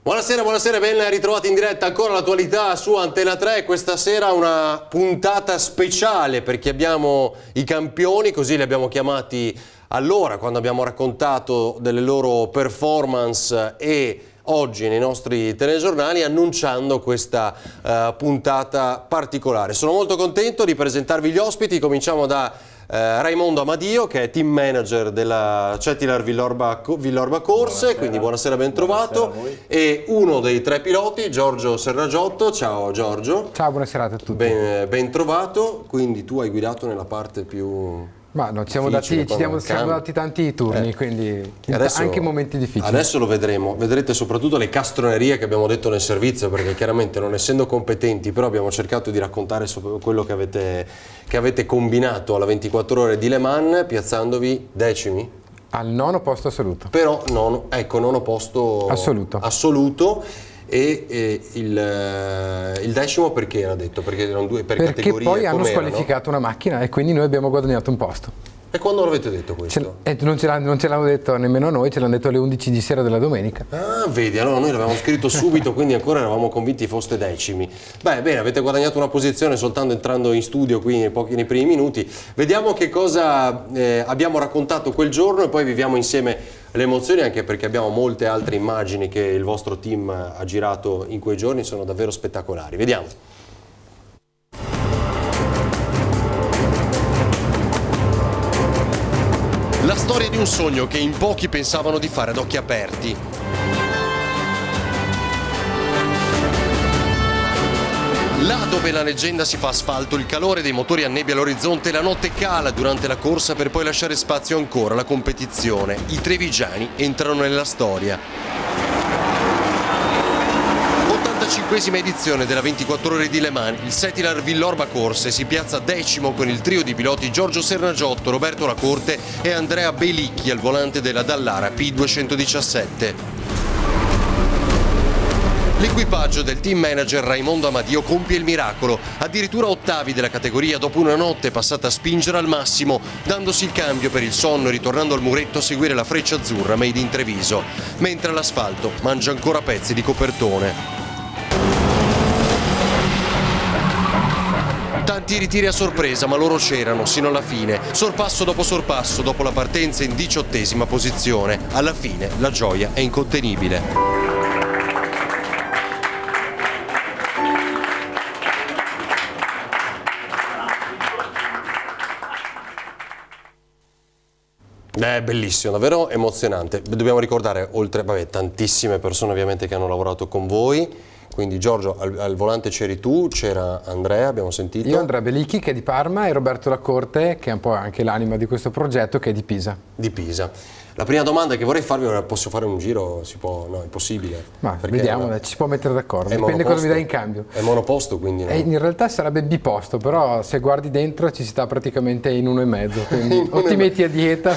Buonasera, buonasera, ben ritrovati in diretta ancora l'attualità su Antena 3. Questa sera una puntata speciale perché abbiamo i campioni, così li abbiamo chiamati allora quando abbiamo raccontato delle loro performance e oggi nei nostri telegiornali annunciando questa puntata particolare. Sono molto contento di presentarvi gli ospiti, cominciamo da Raimondo Amadio, che è team manager della Cetilar Villorba Corse, buonasera. Quindi buonasera, ben trovato, e uno dei tre piloti, Giorgio Serragiotto. Ciao Giorgio. Ciao, buona serata a tutti. Ben trovato, quindi tu hai guidato nella parte più... Ma no, ci siamo dati tanti turni, quindi adesso, anche momenti difficili. Adesso lo vedremo, vedrete soprattutto le castronerie che abbiamo detto nel servizio, perché chiaramente non essendo competenti, però abbiamo cercato di raccontare quello che avete combinato alla 24 ore di Le Mans, piazzandovi decimi? Al nono posto assoluto. Però nono posto assoluto. E il decimo perché era detto? Perché erano due per perché categorie. Poi hanno squalificato una macchina e quindi noi abbiamo guadagnato un posto. E quando l'avete detto questo? Non ce l'hanno detto nemmeno noi, ce l'hanno detto alle 11 di sera della domenica. Ah, vedi, allora noi l'avevamo scritto subito, quindi ancora eravamo convinti foste decimi. Beh, bene, avete guadagnato una posizione soltanto entrando in studio qui nei primi minuti. Vediamo che cosa abbiamo raccontato quel giorno e poi viviamo insieme le emozioni, anche perché abbiamo molte altre immagini che il vostro team ha girato in quei giorni, sono davvero spettacolari. Vediamo. La storia di un sogno che in pochi pensavano di fare ad occhi aperti. Là dove la leggenda si fa asfalto, il calore dei motori annebbia l'orizzonte, la notte cala durante la corsa per poi lasciare spazio ancora alla competizione. I trevigiani entrano nella storia. 85esima edizione della 24 ore di Le Mans, il Cetilar Villorba Corse si piazza decimo con il trio di piloti Giorgio Serragiotto, Roberto Lacorte e Andrea Belicchi al volante della Dallara P217. L'equipaggio del team manager Raimondo Amadio compie il miracolo, addirittura ottavi della categoria dopo una notte passata a spingere al massimo, dandosi il cambio per il sonno e ritornando al muretto a seguire la freccia azzurra made in Treviso, mentre l'asfalto mangia ancora pezzi di copertone. Tanti ritiri a sorpresa, ma loro c'erano sino alla fine, sorpasso, dopo la partenza in 18ª posizione. Alla fine la gioia è incontenibile. Bellissimo, davvero emozionante. Dobbiamo ricordare, oltre tantissime persone ovviamente che hanno lavorato con voi, quindi Giorgio al volante c'eri tu, c'era Andrea, abbiamo sentito. Io, Andrea Belicchi, che è di Parma, e Roberto Lacorte, che è un po' anche l'anima di questo progetto, che è di Pisa. Di Pisa. La prima domanda che vorrei farvi è: posso fare un giro? Si può? No, è possibile. Ma vediamo, ci si può mettere d'accordo, dipende cosa mi dai in cambio. È monoposto, quindi no? In realtà sarebbe biposto, però se guardi dentro ci si sta praticamente in 1,5, quindi o ti metti a dieta.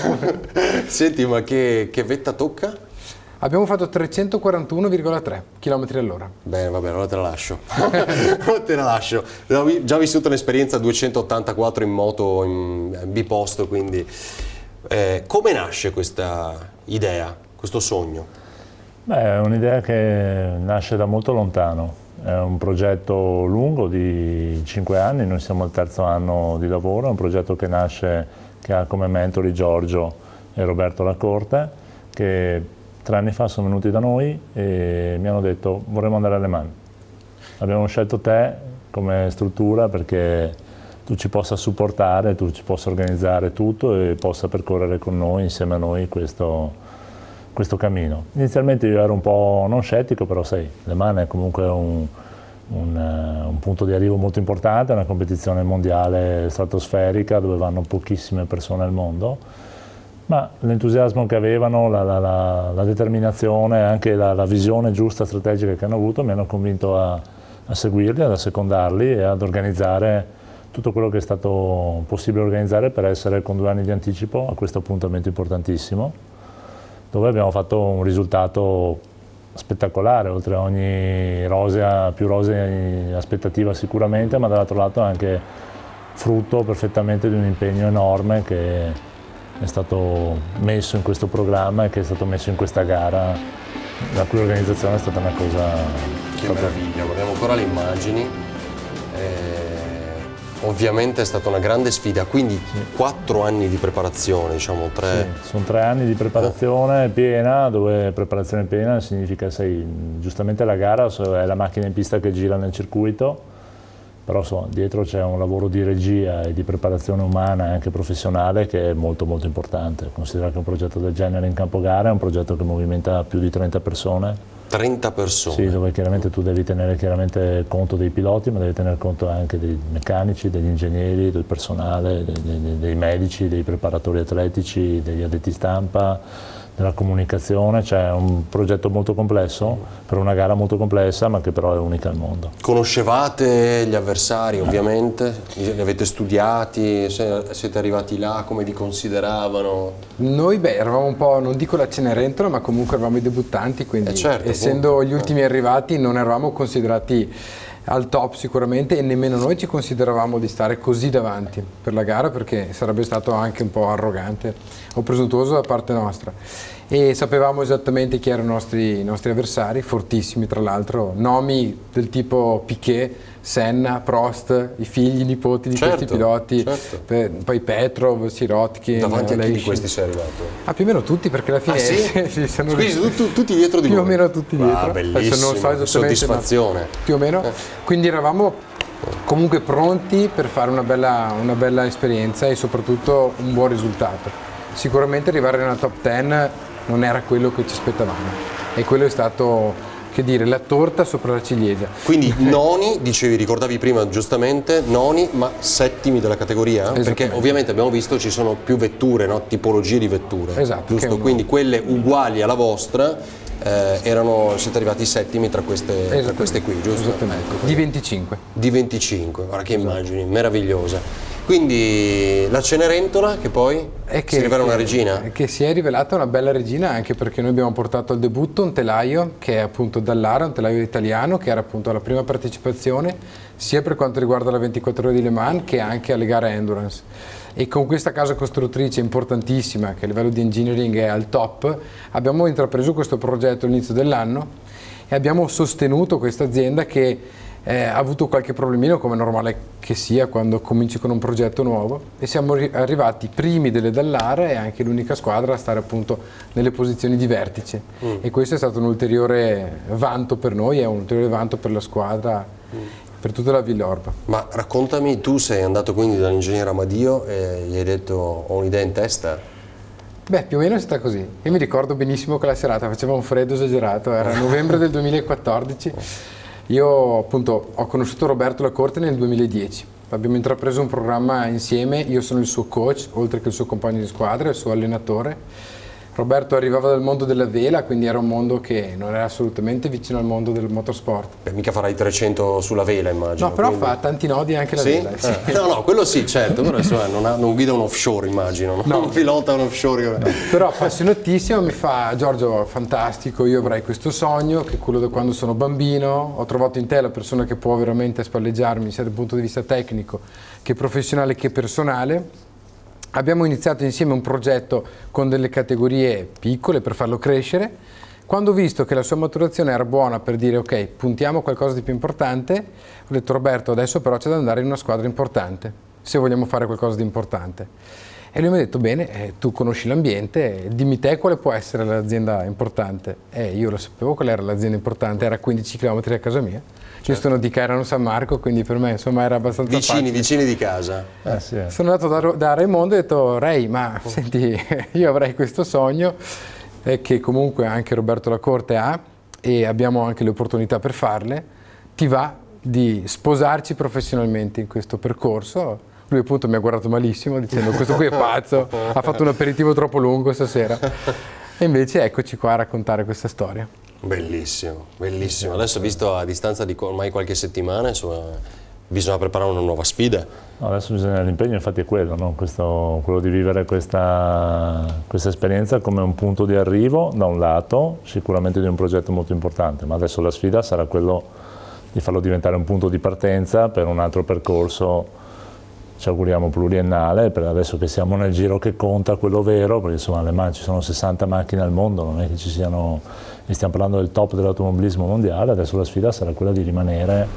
Senti, ma che vetta tocca? Abbiamo fatto 341,3 km all'ora. Bene, va bene, allora te la lascio. Te la lascio. Ho già vissuto un'esperienza 284 in moto, in biposto, quindi... come nasce questa idea, questo sogno? Beh, è un'idea che nasce da molto lontano. È un progetto lungo di 5 anni, noi siamo al 3° anno di lavoro, è un progetto che nasce, che ha come mentori Giorgio e Roberto Lacorte, che 3 anni fa sono venuti da noi e mi hanno detto: vorremmo andare alle Mans. Abbiamo scelto te come struttura perché tu ci possa supportare, tu ci possa organizzare tutto e possa percorrere con noi, insieme a noi, questo cammino. Inizialmente io ero un po' non scettico, però sai, Le Mans è comunque un punto di arrivo molto importante, è una competizione mondiale stratosferica dove vanno pochissime persone al mondo, ma l'entusiasmo che avevano, la determinazione e anche la visione giusta, strategica che hanno avuto mi hanno convinto a seguirli, ad assecondarli e ad organizzare tutto quello che è stato possibile organizzare per essere con 2 anni di anticipo a questo appuntamento importantissimo, dove abbiamo fatto un risultato spettacolare, oltre a ogni più rosea aspettativa sicuramente, ma dall'altro lato anche frutto perfettamente di un impegno enorme che è stato messo in questo programma e che è stato messo in questa gara la cui organizzazione è stata una cosa... Che meraviglia, guardiamo ancora le immagini. Ovviamente è stata una grande sfida, quindi 4 anni di preparazione, diciamo 3. Sì, sono 3 anni di preparazione piena, dove preparazione piena significa, giustamente la gara è la macchina in pista che gira nel circuito, però dietro c'è un lavoro di regia e di preparazione umana e anche professionale che è molto molto importante. Considera che un progetto del genere in campo gara è un progetto che movimenta più di 30 persone. 30 persone? Sì, dove chiaramente tu devi tenere conto dei piloti, ma devi tenere conto anche dei meccanici, degli ingegneri, del personale, dei medici, dei preparatori atletici, degli addetti stampa, della comunicazione. Cioè è un progetto molto complesso, per una gara molto complessa, ma che però è unica al mondo. Conoscevate gli avversari ovviamente? Li avete studiati? Siete arrivati là? Come vi consideravano? Noi eravamo un po', non dico la Cenerentola, ma comunque eravamo i debuttanti, quindi certo, essendo gli ultimi arrivati non eravamo considerati al top sicuramente, e nemmeno noi ci consideravamo di stare così davanti per la gara, perché sarebbe stato anche un po' arrogante o presuntuoso da parte nostra, e sapevamo esattamente chi erano i nostri avversari, fortissimi tra l'altro, nomi del tipo Piquet, Senna, Prost, i figli, i nipoti di questi piloti, poi Petrov, Sirotkin. Davanti a chi di questi sei arrivato? Più o meno tutti, perché alla fine sì? Quindi tutti dietro di più voi? o meno tutti dietro. Bellissimo, non so soddisfazione. Più o meno, quindi eravamo comunque pronti per fare una bella esperienza e soprattutto un buon risultato. Sicuramente arrivare nella top 10 non era quello che ci aspettavamo, e quello è stato, che dire, la torta sopra la ciliegia. Quindi noni, ricordavi prima giustamente, noni ma settimi della categoria? Perché ovviamente abbiamo visto ci sono più vetture, no? Tipologie di vetture. Esatto. Giusto? Quindi quelle uguali alla vostra siete arrivati settimi tra queste qui, giusto? Esattamente. Di 25. Di 25, guarda che immagini, meravigliosa. Quindi la Cenerentola che poi si rivela una regina? Che si è rivelata una bella regina, anche perché noi abbiamo portato al debutto un telaio che è appunto Dallara, un telaio italiano, che era appunto la prima partecipazione sia per quanto riguarda la 24 ore di Le Mans che anche alle gare endurance. E con questa casa costruttrice importantissima, che a livello di engineering è al top, abbiamo intrapreso questo progetto all'inizio dell'anno e abbiamo sostenuto questa azienda che ha avuto qualche problemino, come è normale che sia quando cominci con un progetto nuovo, e siamo arrivati primi delle Dallara e anche l'unica squadra a stare appunto nelle posizioni di vertice. E questo è stato un ulteriore vanto per noi, è un ulteriore vanto per la squadra, per tutta la Villorba. Ma raccontami, tu sei andato quindi dall'ingegnere Amadio e gli hai detto ho un'idea in testa? Beh, più o meno è stata così. Io mi ricordo benissimo quella serata, faceva un freddo esagerato, era novembre del 2014. Io appunto ho conosciuto Roberto Lacorte nel 2010, abbiamo intrapreso un programma insieme, io sono il suo coach, oltre che il suo compagno di squadra, il suo allenatore. Roberto arrivava dal mondo della vela, quindi era un mondo che non era assolutamente vicino al mondo del motorsport. Beh, mica farai 300 sulla vela, immagino. No, però quindi... fa tanti nodi anche la vela. Sì. No, quello sì, certo, però insomma, non guida un offshore, immagino, non pilota un offshore. No. Però appassionatissimo, mi fa: Giorgio, fantastico, io avrei questo sogno, che è quello da quando sono bambino, ho trovato in te la persona che può veramente spalleggiarmi sia dal punto di vista tecnico che professionale che personale. Abbiamo iniziato insieme un progetto con delle categorie piccole per farlo crescere. Quando ho visto che la sua maturazione era buona per dire ok, puntiamo a qualcosa di più importante, ho detto Roberto, adesso però c'è da andare in una squadra importante, se vogliamo fare qualcosa di importante. E lui mi ha detto bene, tu conosci l'ambiente, dimmi te quale può essere l'azienda importante. Io lo sapevo qual era l'azienda importante, era a 15 km da casa mia. Io sono di Cairano San Marco, quindi per me insomma era abbastanza facile. Vicini di casa. Sì. Sono andato da Raimondo e ho detto Ray, ma senti, io avrei questo sogno che comunque anche Roberto Lacorte ha e abbiamo anche le opportunità per farle, ti va di sposarci professionalmente in questo percorso? Lui appunto mi ha guardato malissimo dicendo questo qui è pazzo, ha fatto un aperitivo troppo lungo stasera, e invece eccoci qua a raccontare questa storia. Bellissimo, bellissimo. Adesso, visto a distanza di ormai qualche settimana, insomma, bisogna preparare una nuova sfida. No, adesso l'impegno infatti è quello, no? Quello di vivere questa esperienza come un punto di arrivo, da un lato, sicuramente di un progetto molto importante, ma adesso la sfida sarà quello di farlo diventare un punto di partenza per un altro percorso ci auguriamo pluriennale, per adesso che siamo nel giro che conta, quello vero, perché insomma Le Mans ci sono 60 macchine al mondo, non è che ci siano, e stiamo parlando del top dell'automobilismo mondiale, adesso la sfida sarà quella di rimanere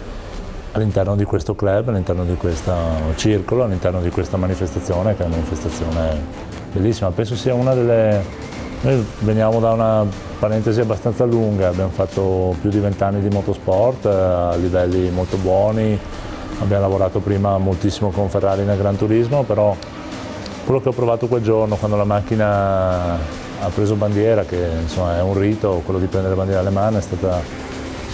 all'interno di questo club, all'interno di questo circolo, all'interno di questa manifestazione, che è una manifestazione bellissima. Penso sia una delle... Noi veniamo da una parentesi abbastanza lunga, abbiamo fatto più di 20 anni di motorsport a livelli molto buoni, abbiamo lavorato prima moltissimo con Ferrari nel Gran Turismo, però quello che ho provato quel giorno quando la macchina ha preso bandiera, che insomma è un rito, quello di prendere bandiera alle mani, è stata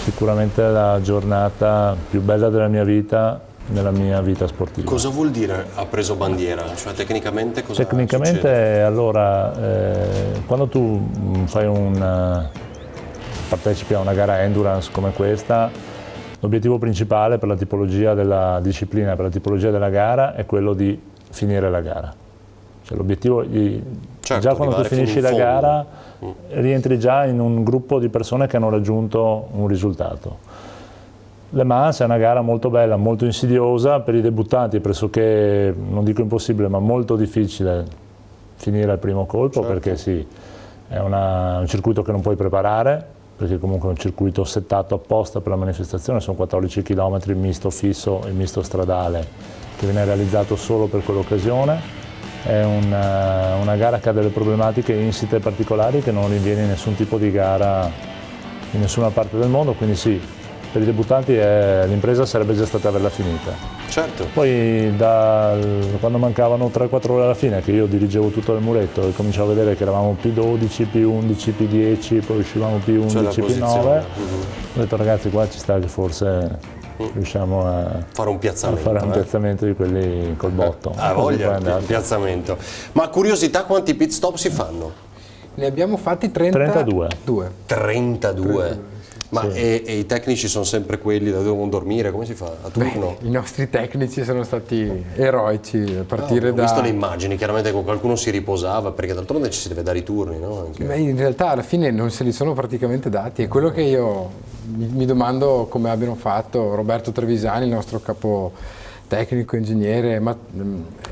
sicuramente la giornata più bella della mia vita, nella mia vita sportiva. Cosa vuol dire ha preso bandiera? Cioè tecnicamente cosa Tecnicamente succede? allora, quando tu partecipi a una gara endurance come questa, l'obiettivo principale per la tipologia della disciplina, per la tipologia della gara, è quello di finire la gara. Cioè, l'obiettivo, certo, già quando tu finisci la gara, rientri già in un gruppo di persone che hanno raggiunto un risultato. Le Mans è una gara molto bella, molto insidiosa, per i debuttanti pressoché, non dico impossibile, ma molto difficile finire al primo colpo, certo. Perché sì, è un circuito che non puoi preparare, perché comunque è un circuito settato apposta per la manifestazione, sono 14 km misto fisso e misto stradale, che viene realizzato solo per quell'occasione. È una gara che ha delle problematiche insite particolari che non rinviene in nessun tipo di gara in nessuna parte del mondo, quindi sì, per i debuttanti l'impresa sarebbe già stata averla finita. Certo. Poi quando mancavano 3-4 ore alla fine, che io dirigevo tutto il muretto e cominciavo a vedere che eravamo P12, P11, P10, poi uscivamo P11, P9, ho detto ragazzi qua ci sta che forse riusciamo a fare un piazzamento di quelli col botto. Voglia, un piazzamento. Ma curiosità, quanti pit stop si fanno? Ne abbiamo fatti 32. 32? Ma sì. E i tecnici sono sempre quelli da devono dormire? Come si fa? A turno? I nostri tecnici sono stati eroici a partire da... Ho visto le immagini, chiaramente con qualcuno si riposava, perché d'altronde ci si deve dare i turni, no? Anche. Beh, in realtà alla fine non se li sono praticamente dati, è quello che io mi domando come abbiano fatto Roberto Trevisani, il nostro capo tecnico, ingegnere,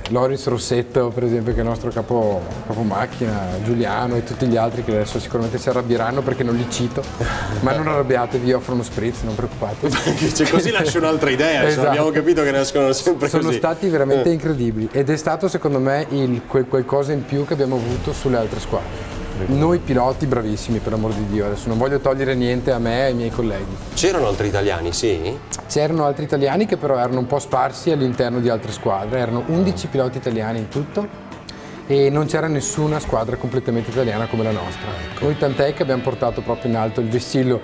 Loris Rossetto per esempio, che è il nostro capo macchina, Giuliano e tutti gli altri che adesso sicuramente si arrabbieranno perché non li cito, ma non arrabbiatevi, vi offro uno spritz, non preoccupatevi. Cioè, così lascio un'altra idea, esatto. Abbiamo capito che nascono sempre sono così. Sono stati veramente incredibili ed è stato secondo me qualcosa in più che abbiamo avuto sulle altre squadre. Noi piloti bravissimi, per l'amor di Dio, adesso non voglio togliere niente a me e ai miei colleghi. C'erano altri italiani, sì? C'erano altri italiani che però erano un po' sparsi all'interno di altre squadre, erano 11 piloti italiani in tutto e non c'era nessuna squadra completamente italiana come la nostra. Ecco. Noi tant'è che abbiamo portato proprio in alto il vessillo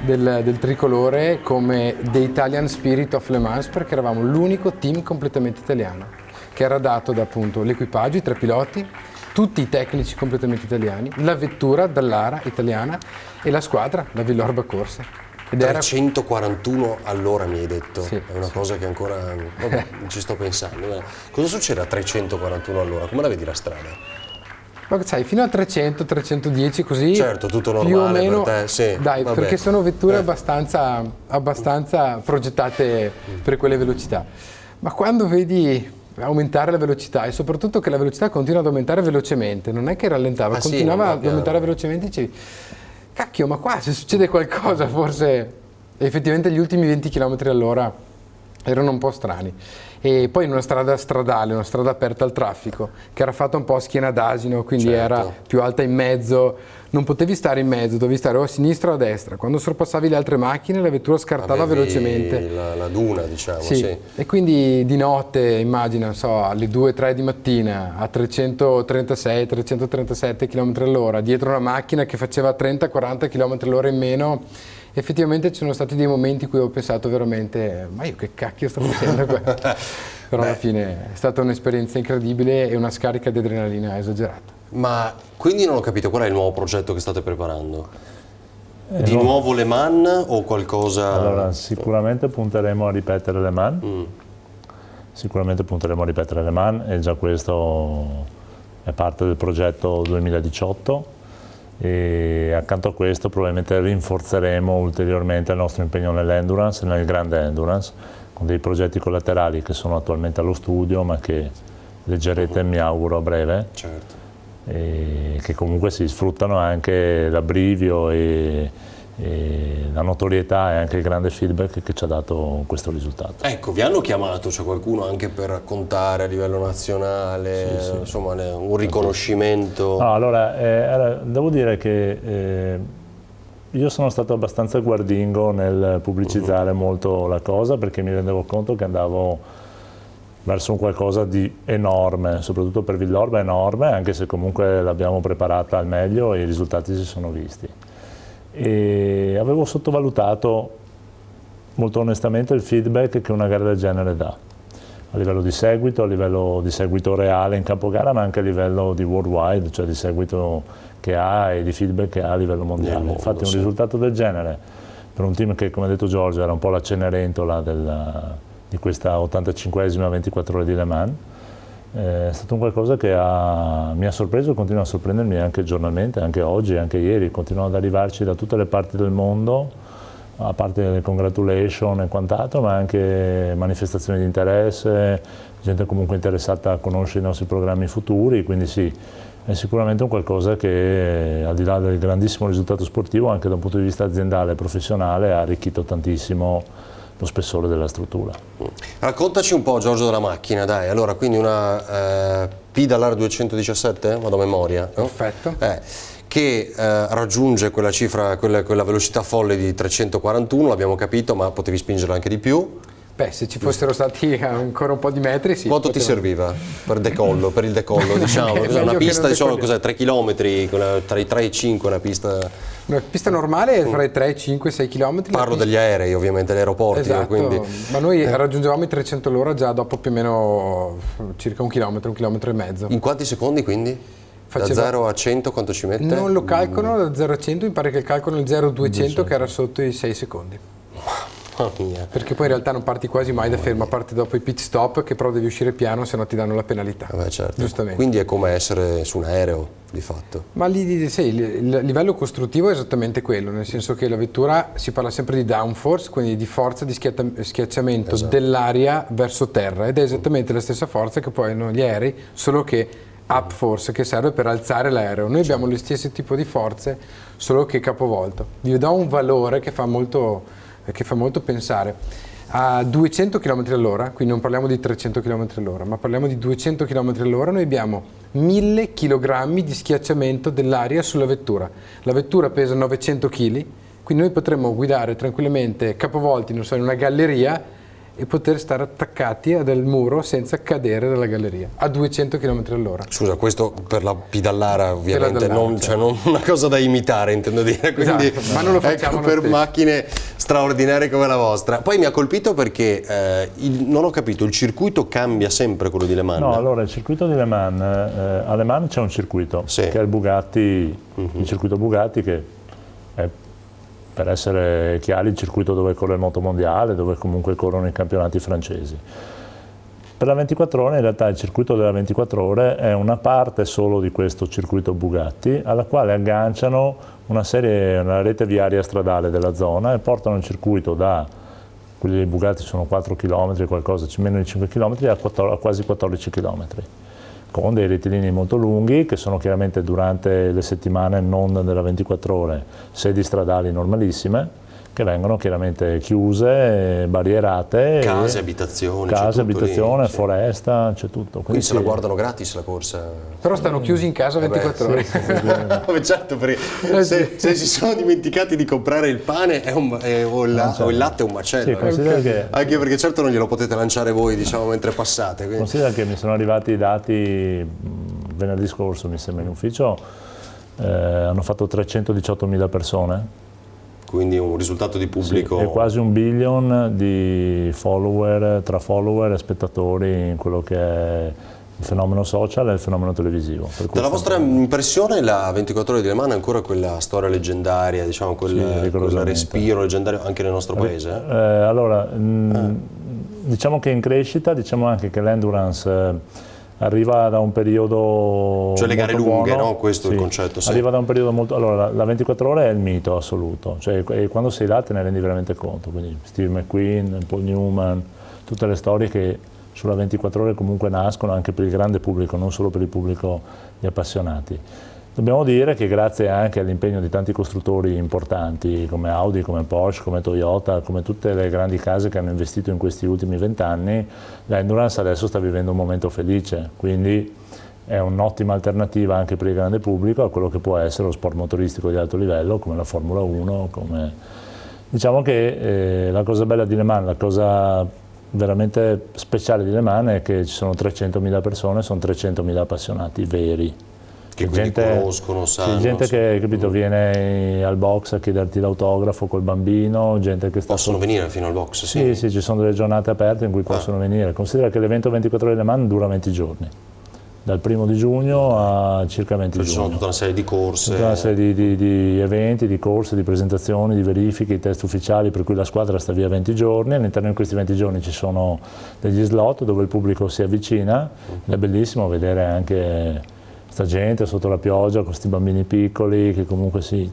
del tricolore come The Italian Spirit of Le Mans, perché eravamo l'unico team completamente italiano, che era dato da appunto l'equipaggio, i 3 piloti, tutti i tecnici completamente italiani, la vettura Dallara italiana e la squadra, la Villorba Corsa. Ed 341 all'ora mi hai detto, sì, è una cosa che ancora vabbè, ci sto pensando. Cosa succede a 341 all'ora? Come la vedi la strada? Ma sai, fino a 300, 310 così, certo, tutto normale più o meno, per te, sì, dai, vabbè. Perché sono vetture abbastanza progettate per quelle velocità. Ma quando vedi aumentare la velocità e soprattutto che la velocità continua ad aumentare velocemente, non è che rallentava, continuava ad aumentare velocemente, dicevi, cacchio, ma qua se succede qualcosa forse... E effettivamente gli ultimi 20 km all'ora erano un po' strani. E poi in una strada stradale, una strada aperta al traffico, che era fatta un po' a schiena d'asino, quindi certo. Era più alta in mezzo, non potevi stare in mezzo, dovevi stare o a sinistra o a destra. Quando sorpassavi le altre macchine la vettura scartava velocemente. La duna, diciamo, sì. Sì. E quindi di notte, immagina, non so, alle 2-3 di mattina, a 336-337 km all'ora, dietro una macchina che faceva 30-40 km all'ora in meno, effettivamente ci sono stati dei momenti in cui ho pensato veramente, ma io che cacchio sto facendo qua? Però alla fine è stata un'esperienza incredibile e una scarica di adrenalina esagerata. Ma quindi non ho capito, qual è il nuovo progetto che state preparando? Di nuovo Le Mans o qualcosa? Allora, sicuramente punteremo a ripetere Le Mans, sicuramente punteremo a ripetere Le Mans e già questo è parte del progetto 2018. E accanto a questo probabilmente rinforzeremo ulteriormente il nostro impegno nell'endurance e nel grande endurance, con dei progetti collaterali che sono attualmente allo studio, ma che leggerete, mi auguro, a breve. Certo. E che comunque si sfruttano anche l'abbrivio e la notorietà e anche il grande feedback che ci ha dato questo risultato. Ecco, vi hanno chiamato, c'è qualcuno anche per raccontare a livello nazionale, Sì. insomma, un riconoscimento? No, allora, devo dire che io sono stato abbastanza guardingo nel pubblicizzare molto la cosa, perché mi rendevo conto che andavo verso un qualcosa di enorme, soprattutto per Villorba enorme, anche se comunque l'abbiamo preparata al meglio e i risultati si sono visti. E avevo sottovalutato molto onestamente il feedback che una gara del genere dà, a livello di seguito reale in campo gara, ma anche a livello di worldwide, cioè di seguito che ha e di feedback che ha a livello mondiale. Infatti un risultato del genere per un team che, come ha detto Giorgio, era un po' la Cenerentola di questa 85esima 24 ore di Le Mans, è stato un qualcosa che mi ha sorpreso e continua a sorprendermi anche giornalmente, anche oggi, anche ieri. Continuano ad arrivarci da tutte le parti del mondo, a parte le congratulation e quant'altro, ma anche manifestazioni di interesse, gente comunque interessata a conoscere i nostri programmi futuri, quindi sì, è sicuramente un qualcosa che, al di là del grandissimo risultato sportivo, anche da un punto di vista aziendale e professionale, ha arricchito tantissimo lo spessore della struttura. Raccontaci un po', Giorgio, della macchina, dai. Allora, quindi una Pedalar 217, vado a memoria, no? Perfetto. Che raggiunge quella cifra, quella velocità folle di 341, l'abbiamo capito, ma potevi spingerla anche di più. Beh, se ci fossero stati ancora un po' di metri, sì. Quanto ti serviva per il decollo, diciamo? Una pista, diciamo, cos'è, 3 km, tra i 3 e i 5, una pista... Una pista normale è fra i 3, 5, 6 km. Parlo degli aerei, ovviamente, degli aeroporti. Esatto, quindi... ma noi raggiungevamo i 300 all'ora già dopo più o meno circa un chilometro e mezzo. In quanti secondi, quindi? Da 0 a 100 quanto ci mette? Non lo calcolano, da 0 a 100 mi pare che calcolano il 0 a 200 che era sotto i 6 secondi. Mamma mia. Perché poi in realtà non parti quasi mai da ferma, parti dopo i pit stop, che però devi uscire piano, se no ti danno la penalità. Certo. Giustamente. Quindi è come essere su un aereo, di fatto. Ma lì, sì, il livello costruttivo è esattamente quello, nel senso che la vettura, si parla sempre di downforce, quindi di forza di schiacciamento dell'aria verso terra, ed è esattamente la stessa forza che poi hanno gli aerei, solo che up force, che serve per alzare l'aereo. Noi abbiamo lo stesso tipo di forze, solo che capovolto. Vi do un valore che fa molto pensare. A 200 km all'ora, quindi non parliamo di 300 km all'ora, ma parliamo di 200 km all'ora, noi abbiamo 1000 kg di schiacciamento dell'aria sulla vettura. La vettura pesa 900 kg, quindi noi potremmo guidare tranquillamente capovolti, non so, in una galleria e poter stare attaccati al muro senza cadere dalla galleria a 200 km all'ora. Scusa, questo per la pedallara ovviamente, Dallara, cioè non una cosa da imitare, intendo dire, quindi esatto, ma non lo facciamo ecco, per stesso. Macchine straordinarie come la vostra. Poi mi ha colpito perché non ho capito, il circuito cambia sempre, quello di Le Mans? No, allora il circuito di Le Mans, a Le Mans c'è un circuito, che è il Bugatti, il circuito Bugatti, che è, per essere chiari, il circuito dove corre il motomondiale, dove comunque corrono i campionati francesi. Per la 24 ore, in realtà il circuito della 24 ore è una parte solo di questo circuito Bugatti, alla quale agganciano una rete viaria stradale della zona e portano il circuito quelli dei Bugatti sono 4 km, qualcosa, meno di 5 km, a quasi 14 km. Con dei rettilinei molto lunghi che sono chiaramente durante le settimane non della 24 ore, sedi stradali normalissime, che vengono chiaramente chiuse, barrierate. Case, abitazioni. Case, abitazione, lì, foresta, c'è tutto. Quindi se la guardano gratis la corsa. Però stanno chiusi in casa 24 ore. Certo, perché se si sono dimenticati di comprare il pane o il latte è un macello. Che, anche perché certo non glielo potete lanciare voi, diciamo, mentre passate. Quindi. Considera che mi sono arrivati i dati venerdì scorso, mi sembra, in ufficio, hanno fatto 318.000 persone. Quindi un risultato di pubblico... Sì, e quasi 1 billion di follower, tra follower e spettatori in quello che è il fenomeno social e il fenomeno televisivo. Dalla vostra impressione la 24 ore di Le Mans è ancora quella storia leggendaria, diciamo, quel respiro leggendario anche nel nostro paese? Allora, diciamo che in crescita, diciamo anche che l'endurance arriva da un periodo, cioè le gare lunghe, buono, no? Questo è il concetto. Sì. Arriva da un periodo molto... Allora, la 24 ore è il mito assoluto, cioè quando sei là te ne rendi veramente conto, quindi Steve McQueen, Paul Newman, tutte le storie che sulla 24 ore comunque nascono anche per il grande pubblico, non solo per il pubblico di appassionati. Dobbiamo dire che grazie anche all'impegno di tanti costruttori importanti come Audi, come Porsche, come Toyota, come tutte le grandi case che hanno investito in questi ultimi 20 anni, l'Endurance adesso sta vivendo un momento felice, quindi è un'ottima alternativa anche per il grande pubblico a quello che può essere lo sport motoristico di alto livello come la Formula 1. Diciamo che la cosa bella di Le Mans, la cosa veramente speciale di Le Mans è che ci sono 300.000 persone, sono 300.000 appassionati veri. Che quindi conoscono, sanno. Sì, gente che capito, viene al box a chiederti l'autografo col bambino, gente che sta... Possono venire fino al box? Sì, sì, ci sono delle giornate aperte in cui possono venire. Considera che l'evento 24 ore di Le Mans dura 20 giorni, dal 1° giugno a circa 20 giugni. Ci sono tutta una serie di corse. Tutta una serie di eventi, di corse, di presentazioni, di verifiche, di test ufficiali, per cui la squadra sta via 20 giorni. All'interno di questi 20 giorni ci sono degli slot dove il pubblico si avvicina. È bellissimo vedere anche sta gente sotto la pioggia con questi bambini piccoli che comunque sì.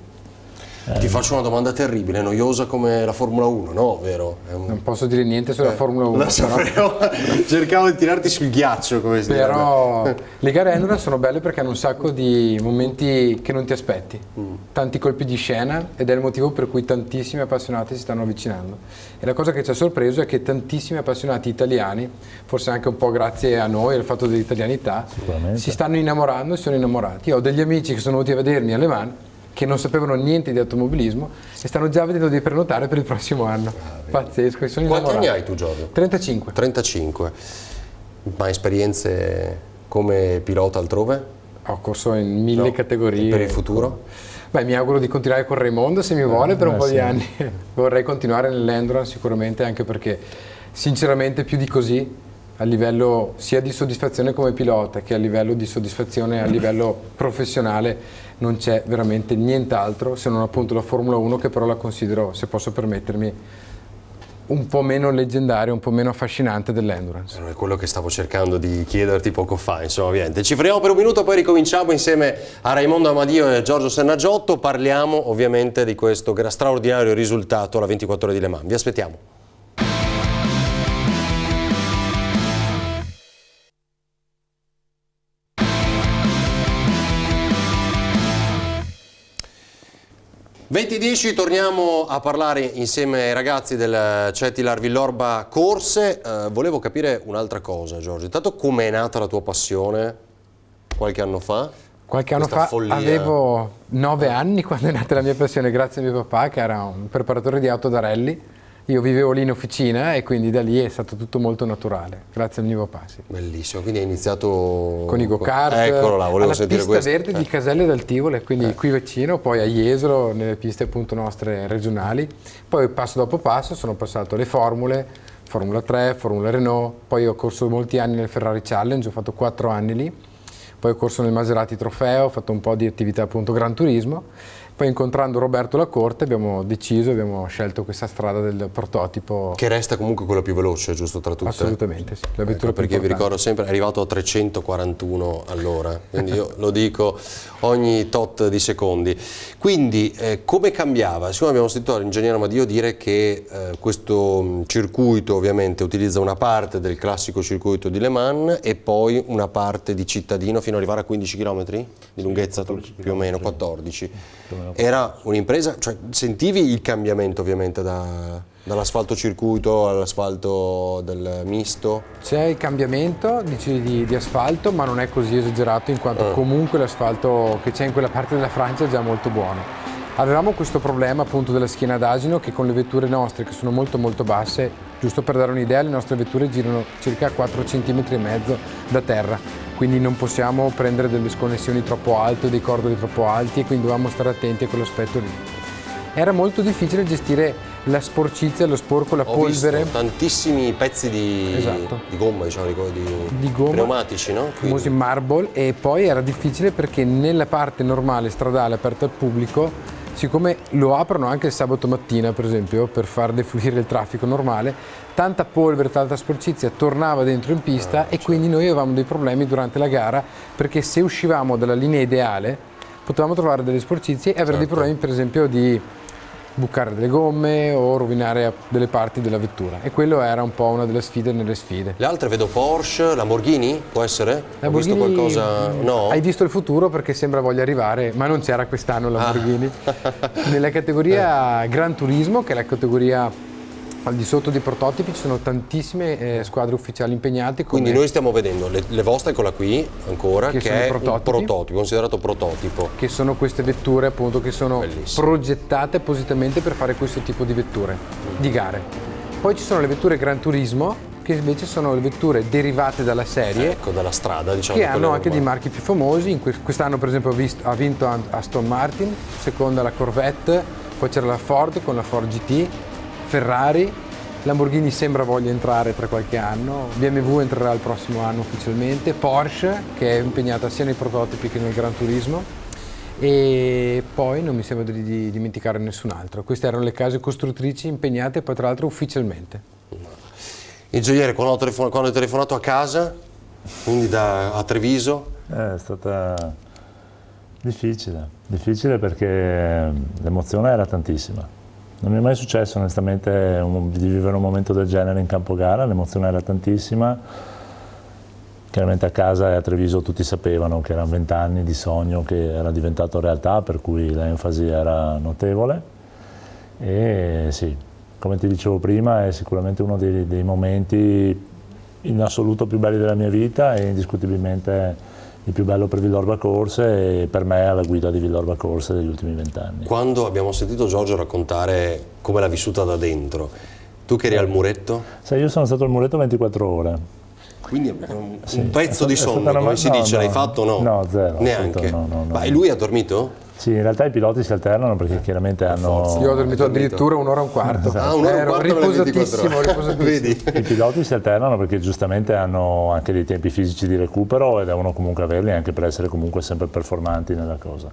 Ti faccio una domanda terribile, noiosa come la Formula 1, no? Vero? Non posso dire niente sulla Formula 1. Lo sapevo, cercavo di tirarti sul ghiaccio, come si dice. Però le gare Endurance sono belle perché hanno un sacco di momenti che non ti aspetti, tanti colpi di scena, ed è il motivo per cui tantissimi appassionati si stanno avvicinando. E la cosa che ci ha sorpreso è che tantissimi appassionati italiani, forse anche un po' grazie a noi, al fatto dell'italianità, si stanno innamorando e sono innamorati. Io ho degli amici che sono venuti a vedermi a Le Mans che non sapevano niente di automobilismo e stanno già vedendo di prenotare per il prossimo anno. Pazzesco, sono innamorati. Quanti anni hai tu, Giorgio? 35. 35. Ma esperienze come pilota altrove? Ho corso in 1000 categorie. E per il futuro? Beh, mi auguro di continuare con Raimondo se mi vuole per un po' di anni. Vorrei continuare nell'Endurance sicuramente, anche perché sinceramente più di così, a livello sia di soddisfazione come pilota che a livello di soddisfazione a livello professionale, non c'è veramente nient'altro se non appunto la Formula 1, che però la considero, se posso permettermi, un po' meno leggendaria, un po' meno affascinante dell'Endurance. È quello che stavo cercando di chiederti poco fa, insomma, ovviamente. Ci fermiamo per un minuto, poi ricominciamo insieme a Raimondo Amadio e Giorgio Sennagiotto. Parliamo ovviamente di questo straordinario risultato alla 24 ore di Le Mans. Vi aspettiamo. (20:10) torniamo a parlare insieme ai ragazzi del Cetilar Villorba Corse. Volevo capire un'altra cosa, Giorgio. Intanto, com'è nata la tua passione qualche anno fa? Qualche anno fa avevo 9 anni quando è nata la mia passione, grazie a mio papà che era un preparatore di auto da rally. Io vivevo lì in officina e quindi da lì è stato tutto molto naturale, grazie al mio papà. Sì. Bellissimo, quindi hai iniziato con i go-kart, eccolo là, volevo alla sentire pista questo. Verde di Caselle del Tivoli, quindi qui vicino, poi a Jesolo, nelle piste appunto nostre regionali. Poi passo dopo passo sono passato alle Formula 3, Formula Renault, poi ho corso molti anni nel Ferrari Challenge, ho fatto 4 anni lì, poi ho corso nel Maserati Trofeo, ho fatto un po' di attività appunto Gran Turismo. Poi incontrando Roberto Lacorte abbiamo scelto questa strada del prototipo. Che resta comunque quella più veloce, giusto, tra tutte? Assolutamente sì, la vettura più perché vi ricordo sempre è arrivato a 341 all'ora, quindi io lo dico ogni tot di secondi. Quindi come cambiava? Siccome abbiamo sentito l'ingegnere Amadio dire che questo circuito ovviamente utilizza una parte del classico circuito di Le Mans e poi una parte di cittadino fino ad arrivare a 15 km di lunghezza, più o meno 14. Era un'impresa, cioè sentivi il cambiamento ovviamente dall'asfalto circuito all'asfalto del misto? C'è il cambiamento di asfalto, ma non è così esagerato, in quanto comunque l'asfalto che c'è in quella parte della Francia è già molto buono. Avevamo questo problema appunto della schiena d'asino, che con le vetture nostre che sono molto molto basse, giusto per dare un'idea, le nostre vetture girano circa 4,5 cm da terra, quindi non possiamo prendere delle sconnessioni troppo alte o dei cordoli troppo alti, e quindi dovevamo stare attenti a quell'aspetto lì. Era molto difficile gestire la lo sporco, la polvere. Ho visto tantissimi pezzi di gomma, diciamo, di gomma, pneumatici, no? Famosi marble, e poi era difficile perché nella parte normale stradale aperta al pubblico, siccome lo aprono anche il sabato mattina per esempio per far defluire il traffico normale, tanta polvere, tanta sporcizia tornava dentro in pista e quindi noi avevamo dei problemi durante la gara, perché se uscivamo dalla linea ideale potevamo trovare delle sporcizie e avere dei problemi per esempio di bucare delle gomme o rovinare delle parti della vettura, e quello era un po' una delle sfide nelle sfide. Le altre vedo Porsche, Lamborghini, può essere? Ho visto qualcosa? No? Hai visto il futuro perché sembra voglia arrivare, ma non c'era quest'anno Lamborghini. Nella categoria Gran Turismo, che è la categoria al di sotto dei prototipi, ci sono tantissime squadre ufficiali impegnate. Quindi noi stiamo vedendo le vostre, eccola qui ancora, che è un prototipo, considerato prototipo. Che sono queste vetture appunto che sono progettate appositamente per fare questo tipo di vetture, di gare. Poi ci sono le vetture Gran Turismo, che invece sono le vetture derivate dalla serie, ecco, dalla strada, diciamo, che hanno anche dei marchi più famosi. Quest'anno per esempio ha vinto Aston Martin, seconda la Corvette, poi c'era la Ford con la Ford GT, Ferrari, Lamborghini sembra voglia entrare tra qualche anno, BMW entrerà il prossimo anno ufficialmente, Porsche che è impegnata sia nei prototipi che nel Gran Turismo, e poi non mi sembra di dimenticare nessun altro. Queste erano le case costruttrici impegnate poi tra l'altro ufficialmente. Ingegnere, quando hai telefonato a casa, quindi a Treviso? È stata difficile perché l'emozione era tantissima. Non mi è mai successo onestamente di vivere un momento del genere in campo gara, l'emozione era tantissima. Chiaramente a casa e a Treviso tutti sapevano che erano 20 anni di sogno che era diventato realtà, per cui l'enfasi era notevole. E sì, come ti dicevo prima, è sicuramente uno dei momenti in assoluto più belli della mia vita e indiscutibilmente il più bello per Villorba Corse e per me alla guida di Villorba Corse degli ultimi 20 anni. Quando abbiamo sentito Giorgio raccontare come l'ha vissuta da dentro, tu che eri al muretto? Sai, io sono stato al muretto 24 ore. Quindi un pezzo di sonno, come si dice, l'hai fatto o no? No, zero. Neanche? No. Ma e lui ha dormito? Sì, in realtà i piloti si alternano perché chiaramente hanno... Io ho dormito addirittura un'ora e un quarto. Esatto. Un'ora e un quarto riposatissimo. Vedi? I piloti si alternano perché giustamente hanno anche dei tempi fisici di recupero e devono comunque averli anche per essere comunque sempre performanti nella cosa.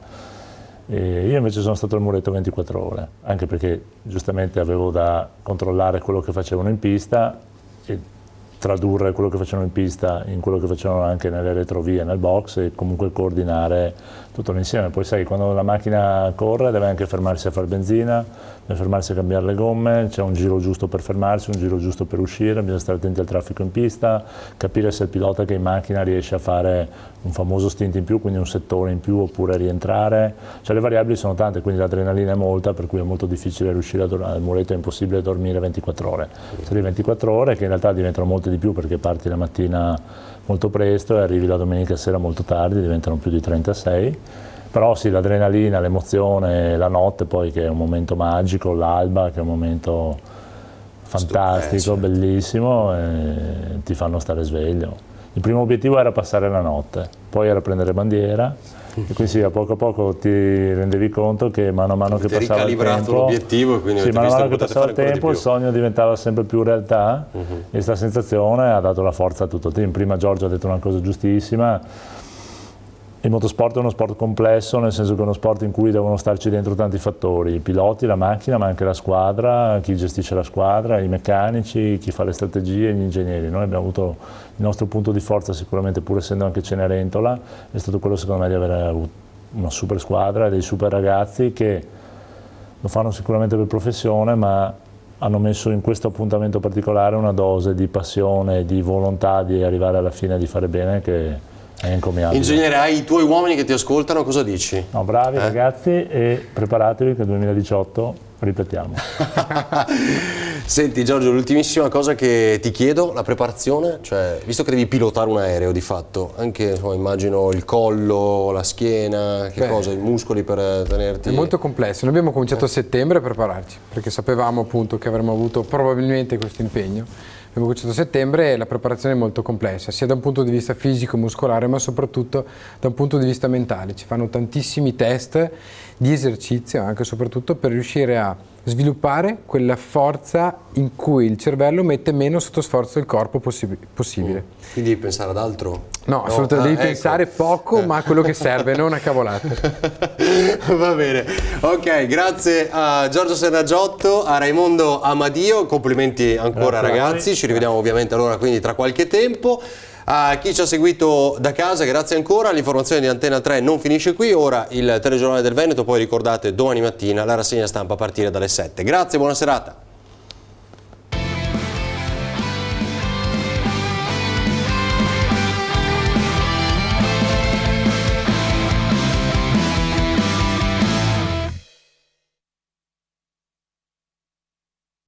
E io invece sono stato al muretto 24 ore, anche perché giustamente avevo da controllare quello che facevano in pista e tradurre quello che facevano in pista in quello che facevano anche nelle retrovie, nel box, e comunque coordinare tutto l'insieme. Poi sai, quando la macchina corre deve anche fermarsi a fare benzina, deve fermarsi a cambiare le gomme, c'è un giro giusto per fermarsi, un giro giusto per uscire, bisogna stare attenti al traffico in pista, capire se il pilota che è in macchina riesce a fare un famoso stint in più, quindi un settore in più, oppure rientrare. Cioè le variabili sono tante, quindi l'adrenalina è molta, per cui è molto difficile riuscire al muretto, è impossibile dormire 24 ore. Sono 24 ore che in realtà diventano molte di più perché parti la mattina molto presto e arrivi la domenica sera molto tardi, diventano più di 36. Però sì, l'adrenalina, l'emozione, la notte poi che è un momento magico, l'alba che è un momento fantastico, bellissimo, e ti fanno stare sveglio. Il primo obiettivo era passare la notte, poi era prendere bandiera, e quindi sì, a poco ti rendevi conto che mano a mano che passava il tempo, l'obiettivo, quindi sì, mano a mano che passava il tempo il sogno diventava sempre più realtà, e questa sensazione ha dato la forza a tutto il team. Prima Giorgio ha detto una cosa giustissima: il motorsport è uno sport complesso, nel senso che è uno sport in cui devono starci dentro tanti fattori, i piloti, la macchina, ma anche la squadra, chi gestisce la squadra, i meccanici, chi fa le strategie, gli ingegneri. Noi abbiamo avuto il nostro punto di forza sicuramente, pur essendo anche Cenerentola, è stato quello secondo me di avere una super squadra e dei super ragazzi che lo fanno sicuramente per professione, ma hanno messo in questo appuntamento particolare una dose di passione e di volontà di arrivare alla fine, di fare bene, che è incommiabile. Ingegnere, hai i tuoi uomini che ti ascoltano, cosa dici? No, bravi ragazzi, e preparatevi che nel 2018 ripetiamo. Senti Giorgio, l'ultimissima cosa che ti chiedo, la preparazione, cioè visto che devi pilotare un aereo di fatto, anche insomma, immagino il collo, la schiena, che cosa, i muscoli per tenerti... È molto complesso, noi abbiamo cominciato a settembre a prepararci, perché sapevamo appunto che avremmo avuto probabilmente questo impegno. Abbiamo cominciato a settembre e la preparazione è molto complessa, sia da un punto di vista fisico, muscolare, ma soprattutto da un punto di vista mentale. Ci fanno tantissimi test di esercizio, anche e soprattutto per riuscire a sviluppare quella forza in cui il cervello mette meno sotto sforzo il corpo possibile. Quindi devi pensare ad altro? No, assolutamente, devi pensare poco, ma a quello che serve, non a cavolate. Va bene, ok, grazie a Giorgio Serraggiotto, a Raimondo Amadio, complimenti ancora ragazzi, ci rivediamo ovviamente allora quindi tra qualche tempo. A chi ci ha seguito da casa, grazie ancora. L'informazione di Antena 3 non finisce qui. Ora il telegiornale del Veneto, poi ricordate domani mattina la rassegna stampa a partire dalle 7. Grazie, buona serata.